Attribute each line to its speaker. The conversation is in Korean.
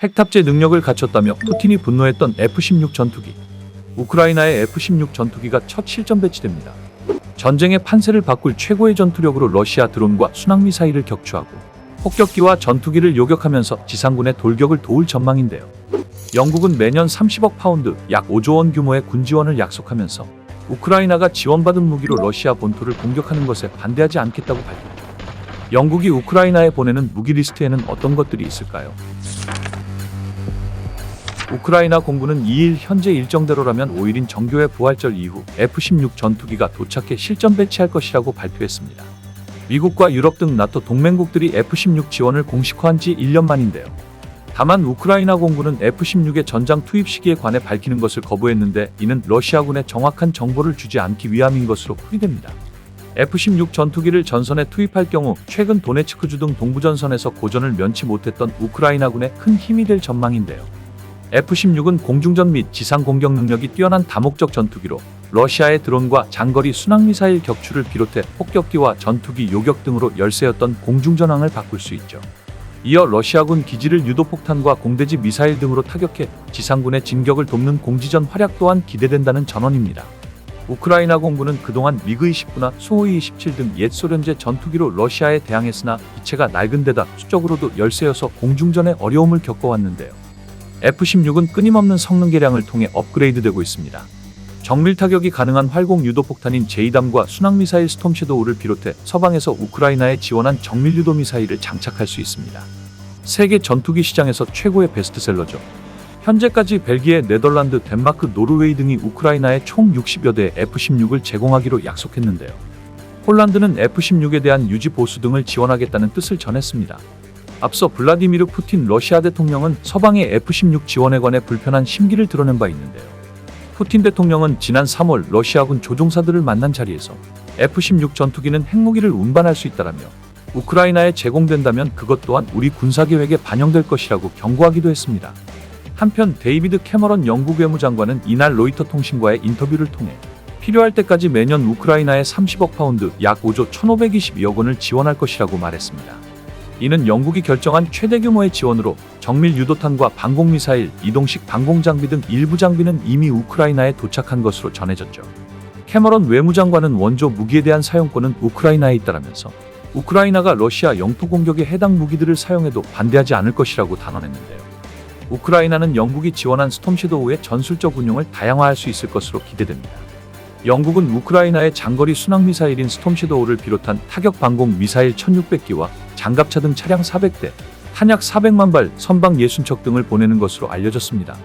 Speaker 1: 핵탑재 능력을 갖췄다며 푸틴이 분노했던 F-16 전투기. 우크라이나의 F-16 전투기가 첫 실전 배치됩니다. 전쟁의 판세를 바꿀 최고의 전투력으로 러시아 드론과 순항미사일을 격추하고 폭격기와 전투기를 요격하면서 지상군의 돌격을 도울 전망인데요. 영국은 매년 30억 파운드, 약 5조 원 규모의 군 지원을 약속하면서 우크라이나가 지원받은 무기로 러시아 본토를 공격하는 것에 반대하지 않겠다고 밝혔죠. 영국이 우크라이나에 보내는 무기 리스트에는 어떤 것들이 있을까요? 우크라이나 공군은 2일 현재 일정대로라면 5일인 정교회 부활절 이후 F-16 전투기가 도착해 실전 배치할 것이라고 발표했습니다. 미국과 유럽 등 나토 동맹국들이 F-16 지원을 공식화한 지 1년 만인데요. 다만 우크라이나 공군은 F-16의 전장 투입 시기에 관해 밝히는 것을 거부했는데 이는 러시아군에 정확한 정보를 주지 않기 위함인 것으로 풀이됩니다. F-16 전투기를 전선에 투입할 경우 최근 도네츠크주 등 동부전선에서 고전을 면치 못했던 우크라이나군에 큰 힘이 될 전망인데요. F-16은 공중전 및 지상 공격 능력이 뛰어난 다목적 전투기로 러시아의 드론과 장거리 순항미사일 격추를 비롯해 폭격기와 전투기 요격 등으로 열세였던 공중전황을 바꿀 수 있죠. 이어 러시아군 기지를 유도폭탄과 공대지 미사일 등으로 타격해 지상군의 진격을 돕는 공지전 활약 또한 기대된다는 전언입니다. 우크라이나 공군은 그동안 미그-29나 수호이-27 등 옛 소련제 전투기로 러시아에 대항했으나 기체가 낡은 데다 수적으로도 열세여서 공중전에 어려움을 겪어왔는데요. F-16은 끊임없는 성능 개량을 통해 업그레이드되고 있습니다. 정밀 타격이 가능한 활공 유도폭탄인 제이담과 순항미사일 스톰섀도우를 비롯해 서방에서 우크라이나에 지원한 정밀 유도 미사일을 장착할 수 있습니다. 세계 전투기 시장에서 최고의 베스트셀러죠. 현재까지 벨기에, 네덜란드, 덴마크, 노르웨이 등이 우크라이나에 총 60여 대의 F-16을 제공하기로 약속했는데요. 폴란드는 F-16에 대한 유지 보수 등을 지원하겠다는 뜻을 전했습니다. 앞서 블라디미르 푸틴 러시아 대통령은 서방의 F-16 지원에 관해 불편한 심기를 드러낸 바 있는데요. 푸틴 대통령은 지난 3월 러시아군 조종사들을 만난 자리에서 F-16 전투기는 핵무기를 운반할 수 있다라며 우크라이나에 제공된다면 그것 또한 우리 군사계획에 반영될 것이라고 경고하기도 했습니다. 한편 데이비드 캐머런 영국 외무장관은 이날 로이터 통신과의 인터뷰를 통해 필요할 때까지 매년 우크라이나에 30억 파운드, 약 5조 1,522억 원을 지원할 것이라고 말했습니다. 이는 영국이 결정한 최대 규모의 지원으로 정밀 유도탄과 방공미사일, 이동식 방공장비 등 일부 장비는 이미 우크라이나에 도착한 것으로 전해졌죠. 캐머런 외무장관은 원조 무기에 대한 사용권은 우크라이나에 있다라면서 우크라이나가 러시아 영토 공격에 해당 무기들을 사용해도 반대하지 않을 것이라고 단언했는데요. 우크라이나는 영국이 지원한 스톰섀도우의 전술적 운용을 다양화할 수 있을 것으로 기대됩니다. 영국은 우크라이나의 장거리 순항미사일인 스톰섀도우를 비롯한 타격 방공 미사일 1,600기와 장갑차 등 차량 400대, 탄약 400만 발, 선박 60척 등을 보내는 것으로 알려졌습니다.